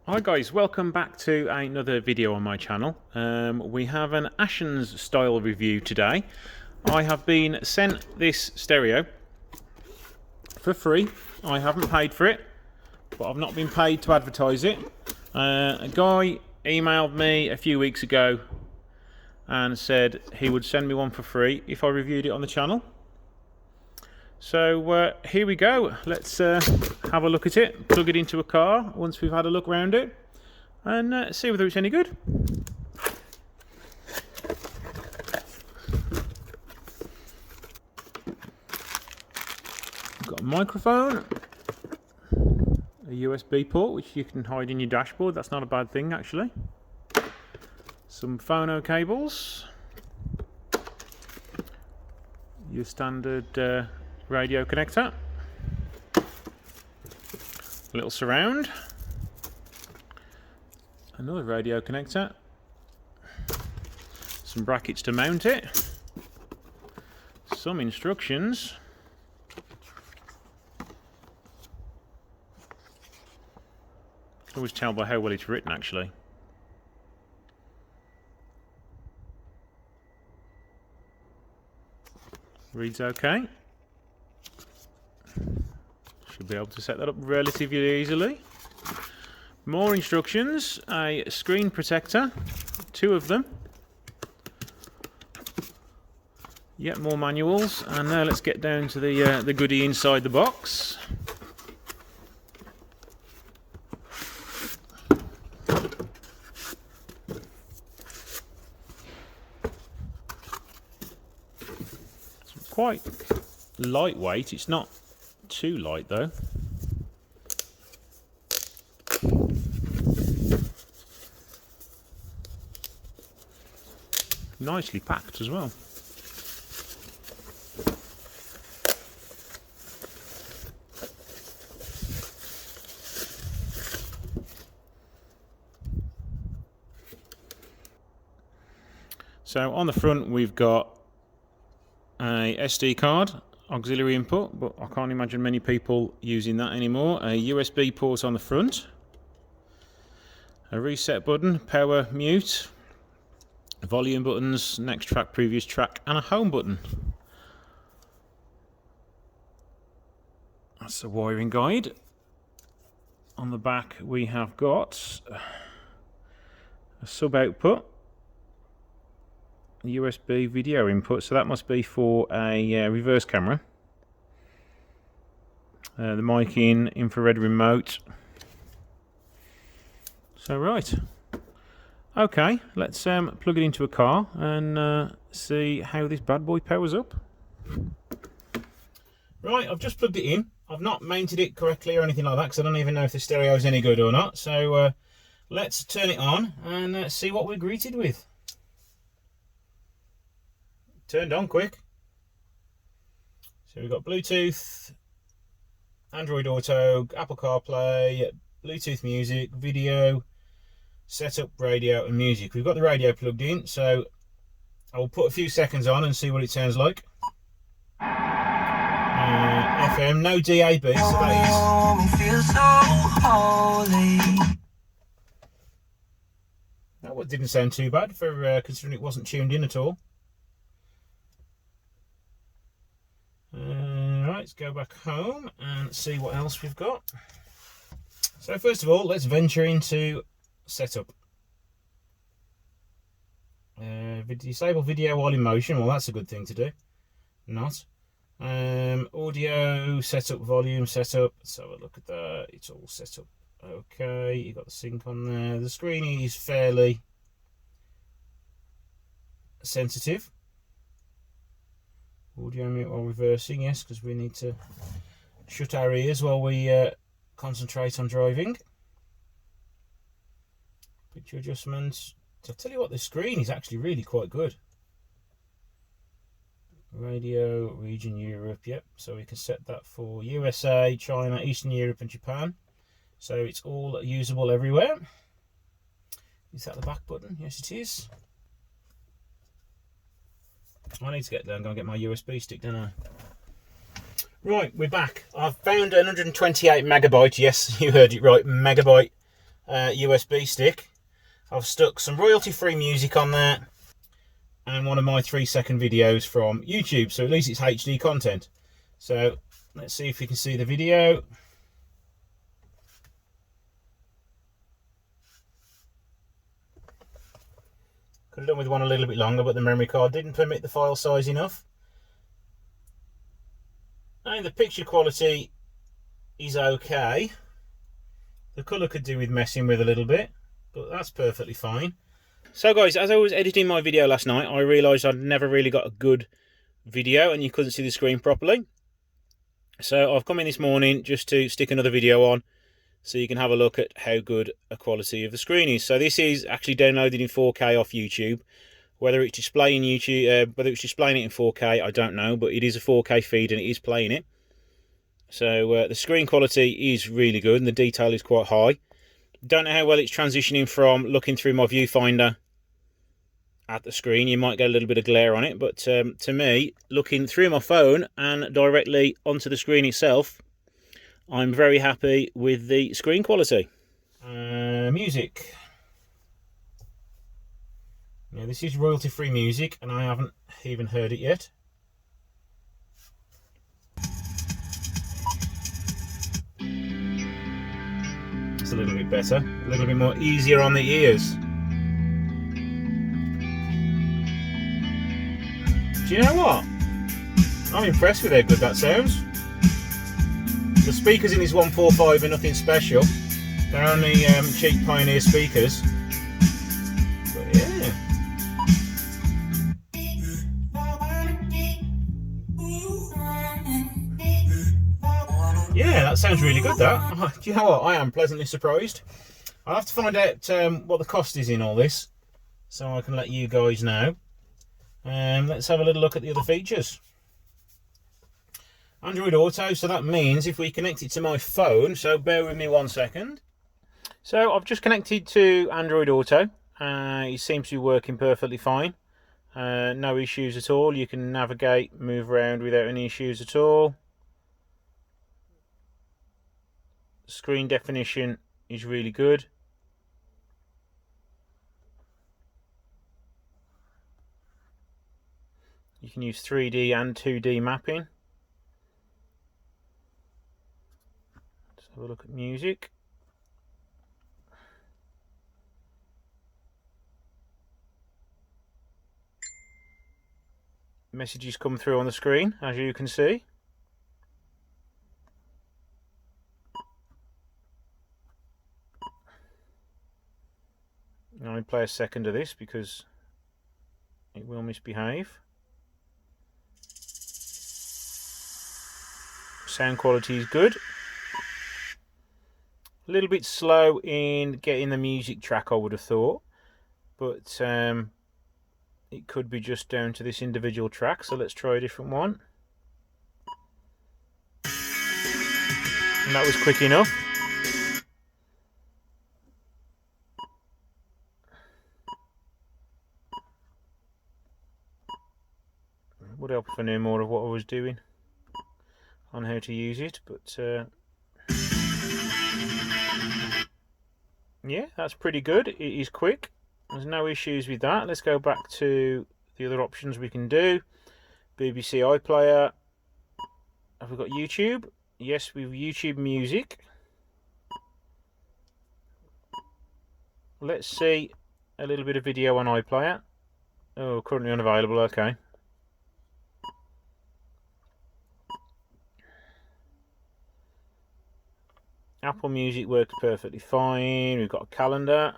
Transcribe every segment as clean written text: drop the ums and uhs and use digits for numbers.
Hi guys, welcome back to another video on my channel. We have an Ashens style review today. I have been sent this stereo for free. I haven't paid for it, but I've not been paid to advertise it. A guy emailed me a few weeks ago and said he would send me one for free if I reviewed it on the channel. So here we go. Let's have a look at it, plug it into a car once we've had a look around it, and see whether it's any good. We've got a microphone, a USB port which you can hide in your dashboard. That's not a bad thing actually. Some phono cables, your standard radio connector, a little surround, another radio connector, some brackets to mount it, some instructions, I can always tell by how well it's written actually. Reads okay. Should be able to set that up relatively easily. More instructions, a screen protector, 2 of them. Yet more manuals, and now let's get down to the goodie inside the box. It's quite lightweight, it's not too light though. Nicely packed as well. So on the front we've got a SD card, auxiliary input, but I can't imagine many people using that anymore. A USB port on the front, a reset button, power, mute, volume buttons, next track, previous track, and a home button. That's the wiring guide. On the back we have got a sub output, USB video input, so that must be for a reverse camera. The mic in, infrared remote. So right, okay, let's plug it into a car and see how this bad boy powers up. Right, I've just plugged it in. I've not mounted it correctly or anything like that because I don't even know if the stereo is any good or not. So let's turn it on and see what we're greeted with. Turned on quick. So we've got Bluetooth, Android Auto, Apple CarPlay, Bluetooth music, video, setup, radio and music. We've got the radio plugged in, so I will put a few seconds on and see what it sounds like. FM, no DAB, so that didn't sound too bad for considering it wasn't tuned in at all. Let's go back home and see what else we've got. So first of all, let's venture into setup. Disable video while in motion. Well, that's a good thing to do. Not. Audio setup, volume setup. Let's have a look at that. It's all set up. Okay, you got the sync on there. The screen is fairly sensitive. Audio mute while reversing, yes, because we need to shut our ears while we concentrate on driving. Picture adjustments. I'll tell you what, the screen is actually really quite good. Radio, region Europe, yep. So we can set that for USA, China, Eastern Europe and Japan. So it's all usable everywhere. Is that the back button? Yes, it is. I need to get there and go and get my USB stick, don't I? Right, we're back. I've found 128 megabyte, yes, you heard it right, megabyte USB stick. I've stuck some royalty-free music on there and one of my 3-second videos from YouTube, so at least it's HD content. So let's see if you can see the video. Could have done with one a little bit longer, but the memory card didn't permit the file size enough. And the picture quality is okay. The colour could do with messing with a little bit, but that's perfectly fine. So guys, as I was editing my video last night, I realised I'd never really got a good video and you couldn't see the screen properly. So I've come in this morning just to stick another video on so you can have a look at how good a quality of the screen is. So this is actually downloaded in 4K off YouTube. Whether it's displaying whether it's displaying it in 4K, I don't know, but it is a 4K feed and it is playing it. So the screen quality is really good and the detail is quite high. Don't know how well it's transitioning from looking through my viewfinder at the screen. You might get a little bit of glare on it, but to me, looking through my phone and directly onto the screen itself, I'm very happy with the screen quality. Music. Now this is royalty-free music and I haven't even heard it yet. It's a little bit better, a little bit more easier on the ears. Do you know what? I'm impressed with how good that sounds. The speakers in this 145 are nothing special. They're only cheap Pioneer speakers. But yeah. Yeah, that sounds really good, that. Do you know what? I am pleasantly surprised. I'll have to find out what the cost is in all this, so I can let you guys know. Let's have a little look at the other features. Android Auto, so that means if we connect it to my phone, so bear with me 1 second. So I've just connected to Android Auto. It seems to be working perfectly fine. No issues at all. You can navigate, move around without any issues at all. Screen definition is really good. You can use 3D and 2D mapping. Let's have a look at music. Messages come through on the screen, as you can see. I'll play a second of this because it will misbehave. Sound quality is good. A little bit slow in getting the music track, I would have thought, but it could be just down to this individual track, so let's try a different one. And that was quick enough. Would help if I knew more of what I was doing on how to use it, but yeah, that's pretty good. It is quick. There's no issues with that. Let's go back to the other options we can do. BBC iPlayer. Have we got YouTube? Yes, we've YouTube Music. Let's see a little bit of video on iPlayer. Oh, currently unavailable. Okay. Apple Music works perfectly fine. We've got a calendar.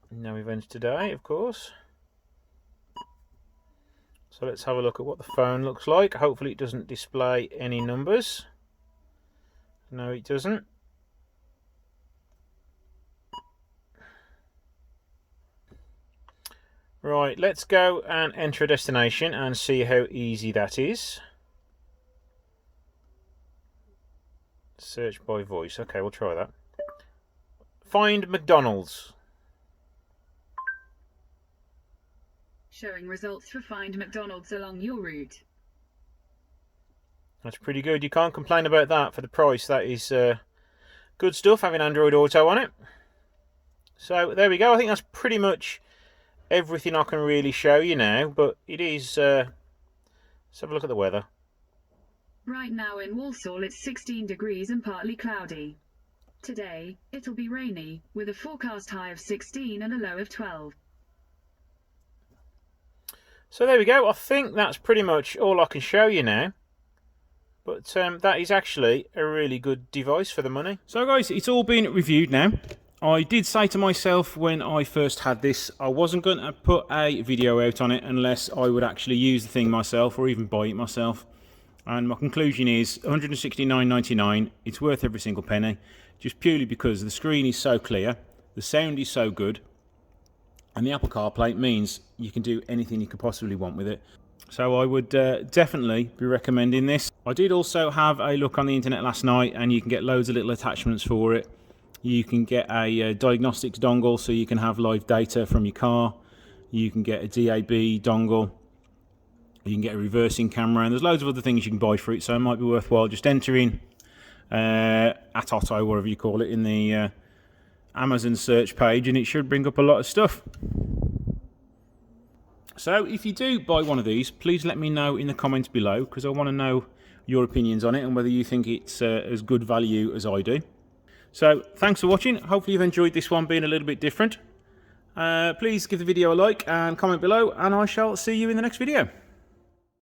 No events today, of course. So let's have a look at what the phone looks like. Hopefully it doesn't display any numbers. No, it doesn't. Right, let's go and enter a destination and see how easy that is. Search by voice. Okay, we'll try that. Find McDonald's. Showing results for Find McDonald's along your route. That's pretty good. You can't complain about that for the price. That is good good stuff having Android Auto on it. So there we go. I think that's pretty much everything I can really show you now, but it is let's have a look at the weather. Right now in Walsall it's 16 degrees and partly cloudy. Today, it'll be rainy, with a forecast high of 16 and a low of 12. So there we go. I think that's pretty much all I can show you now. But that is actually a really good device for the money. So guys, it's all been reviewed now. I did say to myself when I first had this, I wasn't going to put a video out on it unless I would actually use the thing myself or even buy it myself. And my conclusion is £169.99. It's worth every single penny, just purely because the screen is so clear, the sound is so good, and the Apple CarPlay means you can do anything you could possibly want with it. So I would definitely be recommending this. I did also have a look on the internet last night, and you can get loads of little attachments for it. You can get a diagnostics dongle so you can have live data from your car. You can get a DAB dongle. You can get a reversing camera, and there's loads of other things you can buy for it, so it might be worthwhile just entering Atoto, whatever you call it, in the Amazon search page, and it should bring up a lot of stuff. So if you do buy one of these, please let me know in the comments below, because I want to know your opinions on it and whether you think it's as good value as I do. So thanks for watching. Hopefully you've enjoyed this one being a little bit different. Please give the video a like and comment below, and I shall see you in the next video.